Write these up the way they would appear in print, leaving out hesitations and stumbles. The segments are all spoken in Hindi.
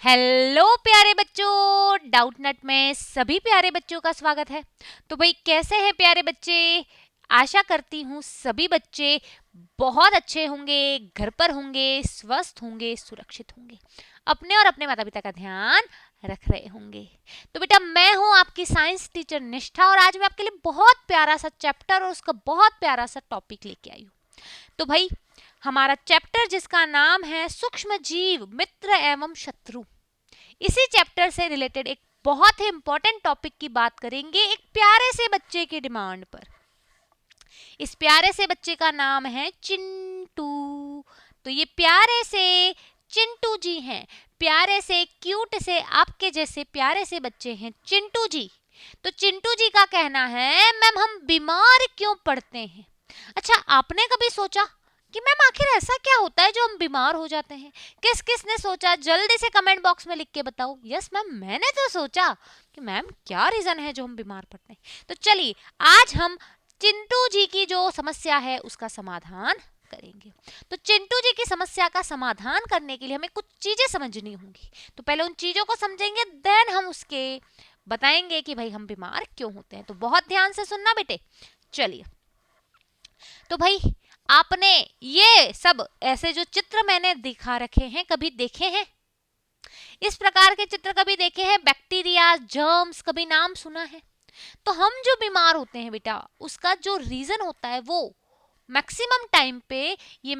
हेलो प्यारे बच्चों, डाउटनट में सभी प्यारे बच्चों का स्वागत है। तो भाई कैसे हैं प्यारे बच्चे? आशा करती हूँ सभी बच्चे बहुत अच्छे होंगे, घर पर होंगे, स्वस्थ होंगे, सुरक्षित होंगे, अपने और अपने माता पिता का ध्यान रख रहे होंगे। तो बेटा मैं हूँ आपकी साइंस टीचर निष्ठा और आज मैं आपके लिए बहुत प्यारा सा चैप्टर और उसका बहुत प्यारा सा टॉपिक लेके आई हूँ। तो भाई हमारा चैप्टर जिसका नाम है सूक्ष्म जीव मित्र एवं शत्रु, इसी चैप्टर से रिलेटेड एक बहुत ही इंपॉर्टेंट टॉपिक की बात करेंगे एक प्यारे से बच्चे की डिमांड पर। इस प्यारे से बच्चे का नाम है चिंटू। तो ये प्यारे से चिंटू जी हैं, प्यारे से क्यूट से आपके जैसे प्यारे से बच्चे हैं चिंटू जी। तो चिंटू जी का कहना है मैम हम बीमार क्यों पड़ते हैं। अच्छा आपने कभी सोचा कि मैम आखिर ऐसा क्या होता है जो हम बीमार हो जाते हैं? किस किस ने सोचा जल्दी से कमेंट बॉक्स में लिख के बताओ। यस मैम मैंने तो सोचा कि मैम क्या रीजन है जो हम बीमार पड़ते हैं। तो चलिए आज हम चिंटू जी की जो समस्या है उसका समाधान करेंगे। तो चिंटू जी की समस्या का समाधान करने के लिए हमें कुछ चीजें समझनी होंगी। तो पहले उन चीजों को समझेंगे, देन हम उसके बताएंगे कि भाई हम बीमार क्यों होते हैं। तो बहुत ध्यान से सुनना बेटे। चलिए तो भाई आपने ये सब ऐसे जो चित्र मैंने दिखा रखे हैं कभी देखे हैं? इस प्रकार के चित्र कभी देखे हैं? बैक्टीरिया, जर्म्स कभी नाम सुना है? तो हम जो बीमार होते हैं बेटा उसका जो रीजन होता है वो मैक्सिमम टाइम पे ये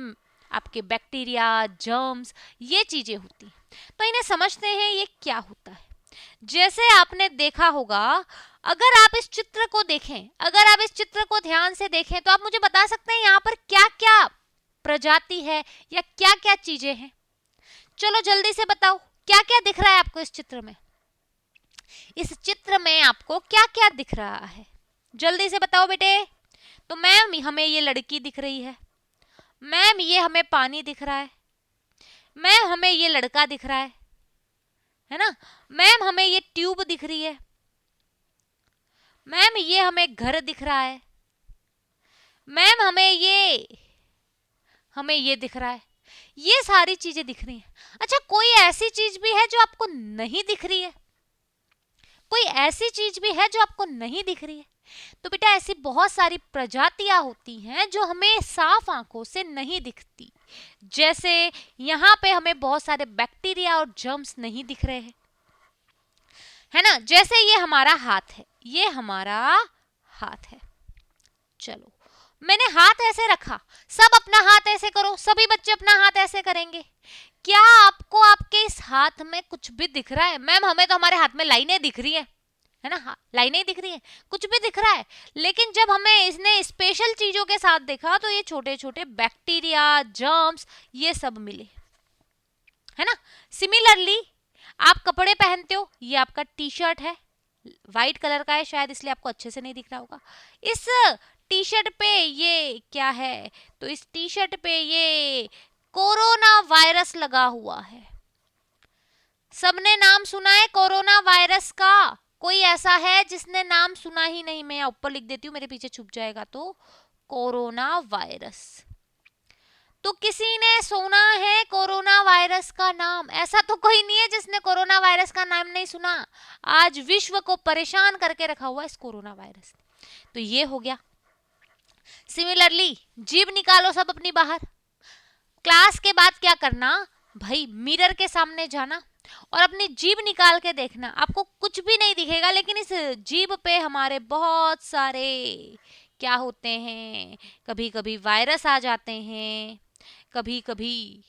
आपके बैक्टीरिया, जर्म्स, ये चीजें होती हैं। तो इन्हें समझते हैं ये क्या होता है। जैसे आपने देखा होगा, अगर आप इस चित्र को देखें, अगर आप इस चित्र को ध्यान से देखें तो आप मुझे बता सकते हैं यहाँ पर क्या क्या प्रजाति है या क्या क्या चीजें हैं। चलो जल्दी से बताओ क्या क्या दिख रहा है आपको इस चित्र में। इस चित्र में आपको क्या क्या दिख रहा है, जल्दी से बताओ बेटे। तो मैम हमें ये लड़की दिख रही है, मैम ये हमें पानी दिख रहा है, मैम हमें ये लड़का दिख रहा है ना, मैम हमें ये ट्यूब दिख रही है, मैम ये हमें घर दिख रहा है, मैम हमें ये दिख रहा है। ये सारी चीजें दिख रही हैं। अच्छा कोई ऐसी चीज भी है जो आपको नहीं दिख रही है? कोई ऐसी चीज भी है जो आपको नहीं दिख रही है? तो बेटा ऐसी बहुत सारी प्रजातियां होती हैं जो हमें साफ आंखों से नहीं दिखती। जैसे यहाँ पे हमें बहुत सारे बैक्टीरिया और जर्म्स नहीं दिख रहे हैं, है ना। जैसे ये हमारा हाथ है, ये हमारा हाथ है। चलो मैंने हाथ ऐसे रखा, सब अपना हाथ ऐसे करो, सभी बच्चे अपना हाथ ऐसे करेंगे। क्या आपको आपके इस हाथ में कुछ भी दिख रहा है? मैम हमें तो हमारे हाथ में लाइनें दिख रही है ना, लाइनें दिख रही हैं, कुछ भी दिख रहा है। लेकिन जब हमें इसने स्पेशल चीजों के साथ देखा तो ये छोटे छोटे बैक्टीरिया, जर्म्स, ये सब मिले, है ना। सिमिलरली आप कपड़े पहनते हो, ये आपका टी शर्ट है, व्हाइट कलर का है शायद इसलिए आपको अच्छे से नहीं दिख रहा होगा। इस टी शर्ट पे ये क्या है? तो इस टी शर्ट पे ये कोरोना वायरस लगा हुआ है। सबने नाम सुना है कोरोना वायरस का? कोई ऐसा है जिसने नाम सुना ही नहीं? मैं ऊपर लिख देती हूँ, मेरे पीछे छुप जाएगा। तो कोरोना वायरस, तो किसी ने सुना है कोरोना वायरस का नाम? ऐसा तो कोई नहीं है जिसने कोरोना वायरस का नाम नहीं सुना। आज विश्व को परेशान करके रखा हुआ इस कोरोना वायरस ने। तो ये हो गया। सिमिलरली जीभ निकालो सब अपनी बाहर। क्लास के बाद क्या करना भाई, मिरर के सामने जाना और अपनी जीभ निकाल के देखना। आपको कुछ भी नहीं दिखेगा लेकिन इस जीभ पे हमारे बहुत सारे क्या होते हैं, कभी कभी वायरस आ जाते हैं, कभी कभी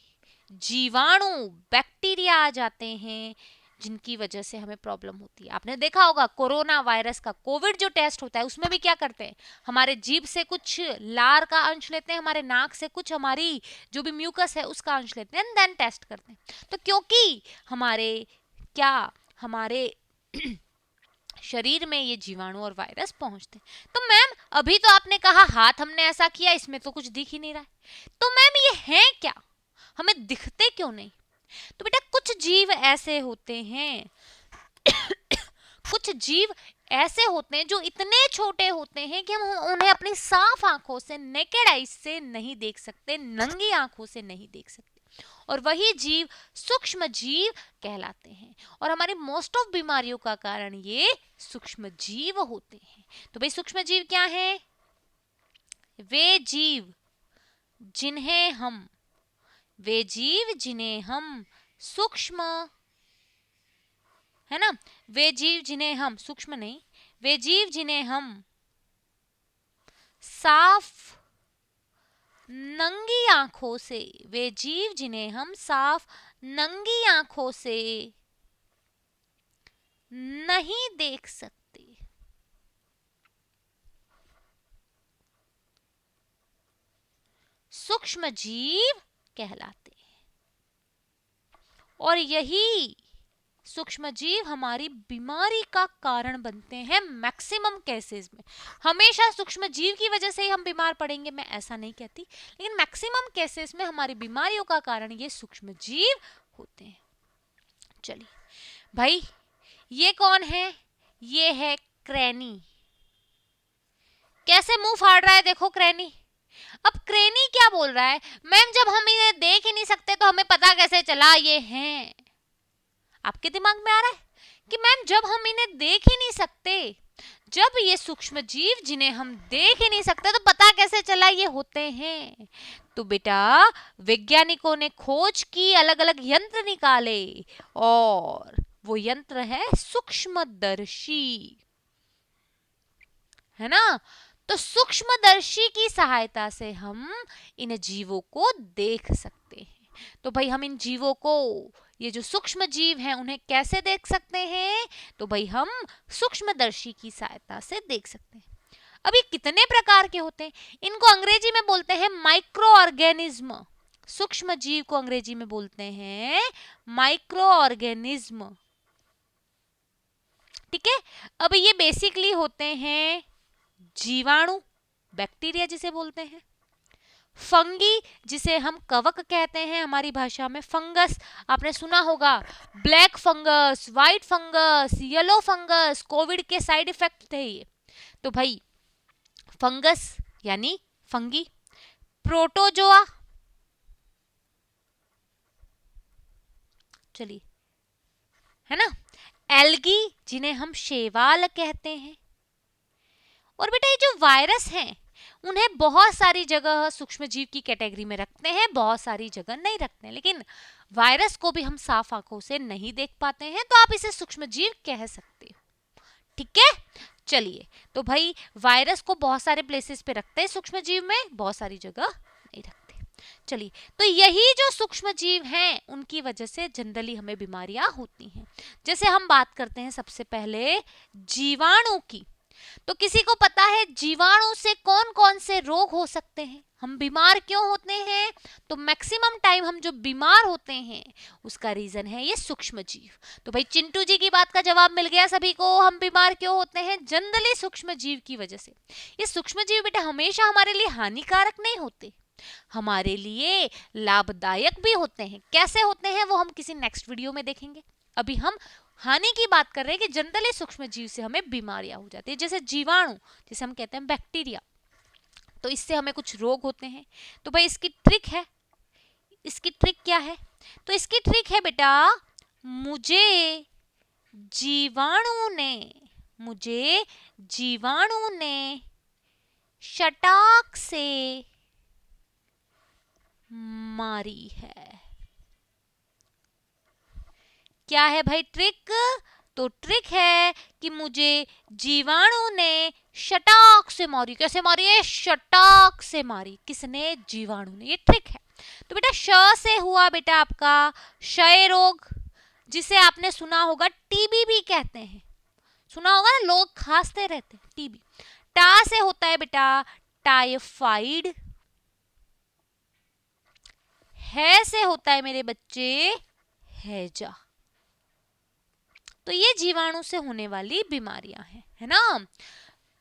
जीवाणु, बैक्टीरिया आ जाते हैं जिनकी वजह से हमें प्रॉब्लम होती है। आपने देखा होगा कोरोना वायरस का कोविड जो टेस्ट होता है उसमें भी क्या करते हैं, हमारे जीभ से कुछ लार का अंश लेते हैं, हमारे नाक से कुछ हमारी जो भी म्यूकस है उसका अंश लेते हैं, देन टेस्ट करते हैं। तो क्योंकि हमारे क्या हमारे शरीर में ये जीवाणु और वायरस पहुंचते हैं। तो मैम अभी तो आपने कहा हाथ हमने ऐसा किया, इसमें तो कुछ दिख ही नहीं रहा है। तो मैम ये है क्या, हमें दिखते क्यों नहीं? तो बेटा कुछ जीव ऐसे होते हैं कुछ जीव ऐसे होते हैं जो इतने छोटे होते हैं कि हम उन्हें अपनी साफ आंखों से, नेकेड आईज से नहीं देख सकते, नंगी आंखों से नहीं देख सकते। और वही जीव सूक्ष्म जीव कहलाते हैं। और हमारी मोस्ट ऑफ बीमारियों का कारण ये सूक्ष्म जीव होते हैं। तो भाई सूक्ष्म जीव क्या है? वे जीव जिन्हें हम सूक्ष्म, है ना, वे जीव जिन्हें हम सूक्ष्म नहीं, वे जीव जिन्हें हम साफ नंगी आंखों से, वे जीव जिन्हें हम साफ नंगी आंखों से नहीं देख सकते, सूक्ष्म जीव कहलाते हैं। और यही सूक्ष्म जीव हमारी बीमारी का कारण बनते हैं मैक्सिमम केसेस में। हमेशा सूक्ष्म जीव की वजह से ही हम बीमार पड़ेंगे, मैं ऐसा नहीं कहती, लेकिन मैक्सिमम केसेस में हमारी बीमारियों का कारण ये सूक्ष्म जीव होते हैं। चलिए भाई, ये कौन है? ये है क्रेनी। कैसे मुंह फाड़ रहा है देखो क्रेनी। अब क्रेनी क्या बोल रहा है? मैम जब हम इन्हें देख ही नहीं सकते तो हमें पता कैसे चला ये हैं? आपके दिमाग में आ रहा है कि मैम जब हम इन्हें देख ही नहीं सकते, जब ये सूक्ष्म जीव जिन्हें हम देख ही नहीं सकते तो पता कैसे चला ये होते हैं? तो बेटा वैज्ञानिकों ने खोज की, अलग अलग यंत्र निकाले, और वो यंत्र है सूक्ष्मदर्शी, है ना। तो सूक्ष्मदर्शी की सहायता से हम इन जीवों को देख सकते हैं। तो भाई हम इन जीवों को, ये जो सूक्ष्म जीव हैं, उन्हें कैसे देख सकते हैं? तो भाई हम सूक्ष्मदर्शी की सहायता से देख सकते हैं। अब ये कितने प्रकार के होते हैं? इनको अंग्रेजी में बोलते हैं माइक्रो ऑर्गेनिज्म। सूक्ष्म जीव को अंग्रेजी में बोलते हैं माइक्रो ऑर्गेनिज्म, ठीक है। अब ये बेसिकली होते हैं जीवाणु, बैक्टीरिया जिसे बोलते हैं, फंगी जिसे हम कवक कहते हैं हमारी भाषा में, फंगस आपने सुना होगा, black fungus, white fungus, yellow fungus, Covid के साइड इफेक्ट थे ये। तो भाई फंगस यानी फंगी, प्रोटोजोआ, चलिए, है ना, एल्गी जिन्हें हम शैवाल कहते हैं। और बेटा ये जो वायरस हैं उन्हें बहुत सारी जगह सूक्ष्म जीव की कैटेगरी में रखते हैं, बहुत सारी जगह नहीं रखते हैं, लेकिन वायरस को भी हम साफ आंखों से नहीं देख पाते हैं, तो आप इसे सूक्ष्म जीव कह सकते हो, ठीक है। चलिए, तो भाई वायरस को बहुत सारे प्लेसेस पे रखते हैं सूक्ष्म जीव में, बहुत सारी जगह नहीं रखते। चलिए, तो यही जो सूक्ष्म जीव हैं उनकी वजह से जनरली हमें बीमारियां होती हैं। जैसे हम बात करते हैं सबसे पहले जीवाणु की, तो किसी को पता है जीवाणु से कौन कौन से रोग हो सकते हैं? हम बीमार क्यों होते हैं? तो मैक्सिमम टाइम हम जो बीमार होते हैं उसका रीजन है ये सूक्ष्म जीव। तो भाई चिंटू जी की बात का जवाब मिल गया सभी को, हम बीमार क्यों होते हैं? जनरली सूक्ष्म जीव की वजह से। ये सूक्ष्म जीव बेटा हमेशा हमारे लिए हानिकारक नहीं होते, हमारे लिए लाभदायक भी होते हैं। कैसे होते हैं वो हम किसी नेक्स्ट वीडियो में देखेंगे। अभी हम हानि की बात कर रहे हैं कि जनरली सूक्ष्म जीव से हमें बीमारियां हो जाती है, जैसे जीवाणु, जैसे हम कहते हैं बैक्टीरिया, तो इससे हमें कुछ रोग होते हैं। तो भाई इसकी ट्रिक है, इसकी ट्रिक क्या है? तो इसकी ट्रिक है बेटा, मुझे जीवाणु ने शटाक से मारी है। क्या है भाई ट्रिक? तो ट्रिक है कि मुझे जीवाणु ने शटाक से मारी। कैसे मारी है? शटाक से मारी। किसने? जीवाणु ने। ये ट्रिक है। तो बेटा श से हुआ बेटा आपका क्षय रोग, जिसे आपने सुना होगा टीबी भी कहते हैं, सुना होगा ना, लोग खांसते रहते हैं, टीबी। टा से होता है बेटा टाइफाइड, है से होता है मेरे बच्चे हैजा। तो ये जीवाणु से होने वाली बीमारियां हैं, है ना।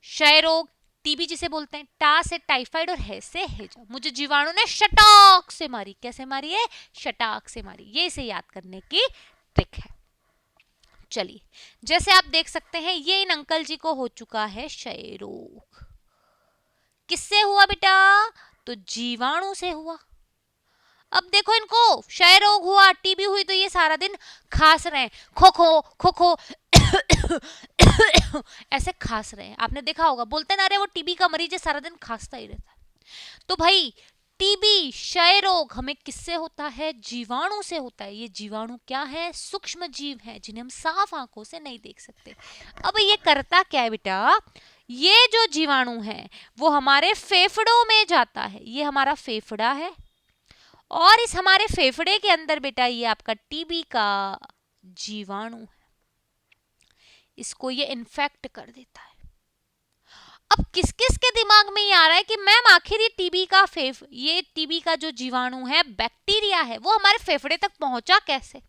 क्षय रोग, टीबी जिसे बोलते हैं, टा से टाइफाइड और है से हैजा। मुझे जीवाणु ने शटाक से मारी। कैसे मारी है? शटाक से मारी। ये इसे याद करने की ट्रिक है। चलिए, जैसे आप देख सकते हैं ये इन अंकल जी को हो चुका है क्षय रोग। किससे हुआ बेटा? तो जीवाणु से हुआ। अब देखो इनको क्षय रोग हुआ, टीबी हुई, तो ये सारा दिन खांस रहे हैं, खो खो खो खो ऐसे खांस रहे हैं। आपने देखा होगा, बोलते ना रहे वो टीबी का मरीज है, सारा दिन खांसता ही रहता है। तो भाई टीबी क्षय रोग हमें किससे होता है? जीवाणु से होता है। ये जीवाणु क्या है? सूक्ष्म जीव है जिन्हें हम साफ आंखों से नहीं देख सकते। अब ये करता क्या है बेटा? ये जो जीवाणु है वो हमारे फेफड़ों में जाता है, ये हमारा फेफड़ा है, और इस हमारे फेफड़े के अंदर बेटा ये आपका टीबी का जीवाणु है, इसको ये इन्फेक्ट कर देता है। अब किस किस के दिमाग में ये आ रहा है कि मैम आखिर ये टीबी का जो जीवाणु है, बैक्टीरिया है, वो हमारे फेफड़े तक पहुंचा कैसे?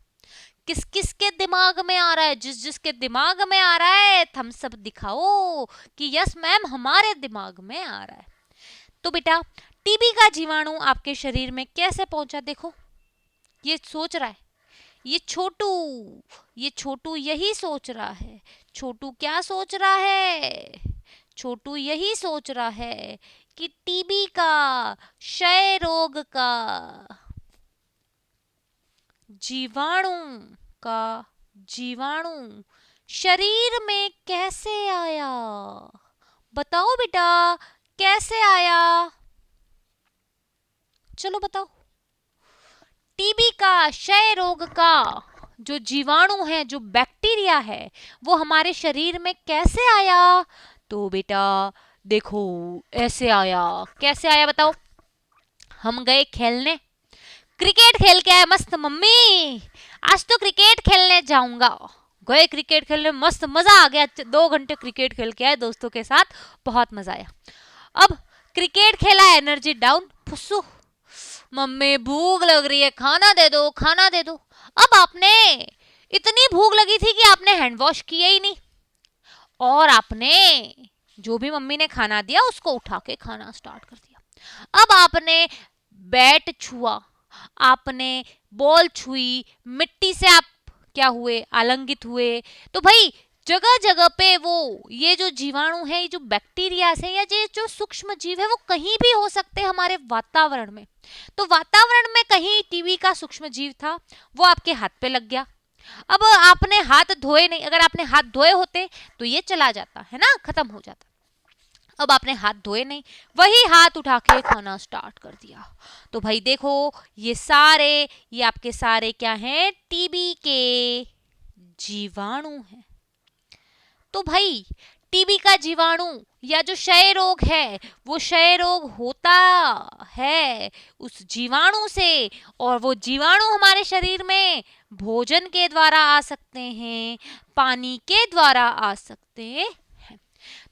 किस किस के दिमाग में आ रहा है? जिस जिसके दिमाग में आ रहा है थम्स अप दिखाओ कि यस मैम हमारे दिमाग में आ रहा है। तो बेटा टीबी का जीवाणु आपके शरीर में कैसे पहुंचा? देखो ये सोच रहा है, ये छोटू यही सोच रहा है। छोटू क्या सोच रहा है? छोटू यही सोच रहा है कि टीबी का, क्षय रोग का जीवाणु शरीर में कैसे आया? बताओ बेटा कैसे आया? चलो बताओ। टीबी का, क्षय रोग का जो जीवाणु है, जो बैक्टीरिया है, वो हमारे शरीर में कैसे आया? तो बेटा देखो ऐसे आया। कैसे आया बताओ? हम गए खेलने, क्रिकेट खेल के आए मस्त, मम्मी आज तो क्रिकेट खेलने जाऊंगा। गए क्रिकेट खेलने, मस्त मजा आ गया, 2 घंटे क्रिकेट खेल के आए दोस्तों के साथ, बहुत मजा आया। अब क्रिकेट खेला, एनर्जी डाउन, फुस्सू, मम्मी भूख लग रही है, खाना दे दो खाना दे दो। अब आपने इतनी भूख लगी थी कि आपने हैंड वॉश किया ही नहीं, और आपने जो भी मम्मी ने खाना दिया उसको उठा के खाना स्टार्ट कर दिया। अब आपने बैट छुआ, आपने बॉल छुई, मिट्टी से आप क्या हुए? आलंगित हुए। तो भाई जगह जगह पे वो ये जो जीवाणु है, ये जो बैक्टीरिया है, या ये जो सूक्ष्म जीव है, वो कहीं भी हो सकते हैं हमारे वातावरण में। तो वातावरण में कहीं टीबी का सूक्ष्म जीव था, वो आपके हाथ पे लग गया। अब आपने हाथ धोए नहीं, अगर आपने हाथ धोए होते तो ये चला जाता है ना, खत्म हो जाता। अब आपने हाथ धोए नहीं, वही हाथ उठा के खाना स्टार्ट कर दिया। तो भाई देखो ये आपके सारे क्या हैं? टीबी के जीवाणु हैं। तो भाई टीबी का जीवाणु या जो क्षय रोग है, वो क्षय रोग होता है उस जीवाणु से, और वो जीवाणु हमारे शरीर में भोजन के द्वारा आ सकते हैं, पानी के द्वारा आ सकते हैं।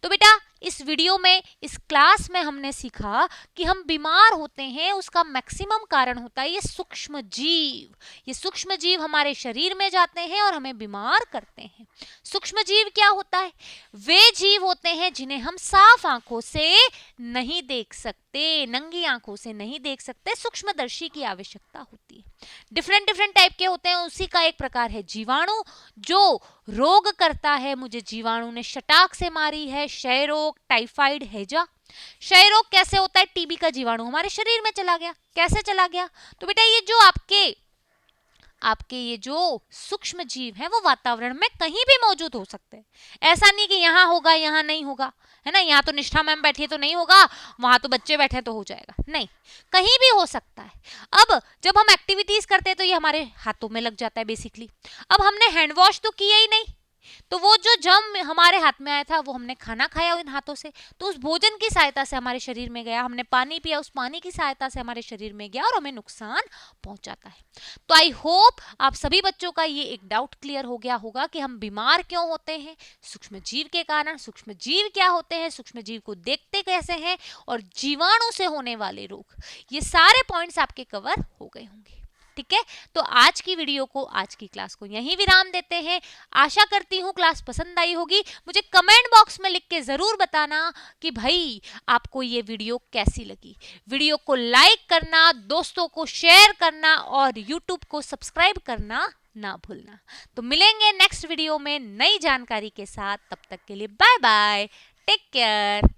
तो बेटा इस वीडियो में, इस क्लास में हमने सीखा कि हम बीमार होते हैं, उसका मैक्सिमम कारण होता है ये सूक्ष्म जीव। ये सूक्ष्म जीव हमारे शरीर में जाते हैं और हमें बीमार करते हैं। सूक्ष्म जीव क्या होता है? वे जीव होते हैं जिन्हें हम साफ आंखों से नहीं देख सकते, नंगी आंखों से नहीं देख सकते, सूक्ष्मदर्शी की आवश्यकता होती है। डिफरेंट डिफरेंट टाइप के होते हैं, उसी का एक प्रकार है जीवाणु, जो रोग करता है। मुझे जीवाणु ने शटाक से मारी है, क्षय रोग, टाइफाइड, हैजा। क्षय रोग कैसे होता है? टीबी का जीवाणु हमारे शरीर में चला गया। कैसे चला गया? तो बेटा ये जो आपके ये जो सूक्ष्म जीव है वो वातावरण में कहीं भी मौजूद हो सकते हैं। ऐसा नहीं कि यहाँ होगा यहाँ नहीं होगा, है ना, यहाँ तो निष्ठा मैम बैठी है तो नहीं होगा, वहां तो बच्चे बैठे तो हो जाएगा, नहीं, कहीं भी हो सकता है। अब जब हम एक्टिविटीज करते हैं तो ये हमारे हाथों में लग जाता है बेसिकली। अब हमने हैंड वॉश तो किया ही नहीं, तो वो जो जम हमारे हाथ में आया था वो हमने खाना खाया उन हाथों से, तो उस भोजन की सहायता से हमारे शरीर में गया। हमने पानी पिया, उस पानी की सहायता से हमारे शरीर में गया और हमें नुकसान पहुंचाता है। तो आई होप आप सभी बच्चों का ये एक डाउट क्लियर हो गया होगा कि हम बीमार क्यों होते हैं, सूक्ष्म जीव के कारण। सूक्ष्म जीव क्या होते हैं, सूक्ष्म जीव को देखते कैसे हैं, और जीवाणु से होने वाले रोग, ये सारे पॉइंट्स आपके कवर हो गए होंगे। ठीक है, तो आज की वीडियो को, आज की क्लास को यहीं विराम देते हैं। आशा करती हूँ क्लास पसंद आई होगी। मुझे कमेंट बॉक्स में लिख के जरूर बताना कि भाई आपको ये वीडियो कैसी लगी। वीडियो को लाइक करना, दोस्तों को शेयर करना और यूट्यूब को सब्सक्राइब करना ना भूलना। तो मिलेंगे नेक्स्ट वीडियो में नई जानकारी के साथ, तब तक के लिए बाय बाय, टेक केयर।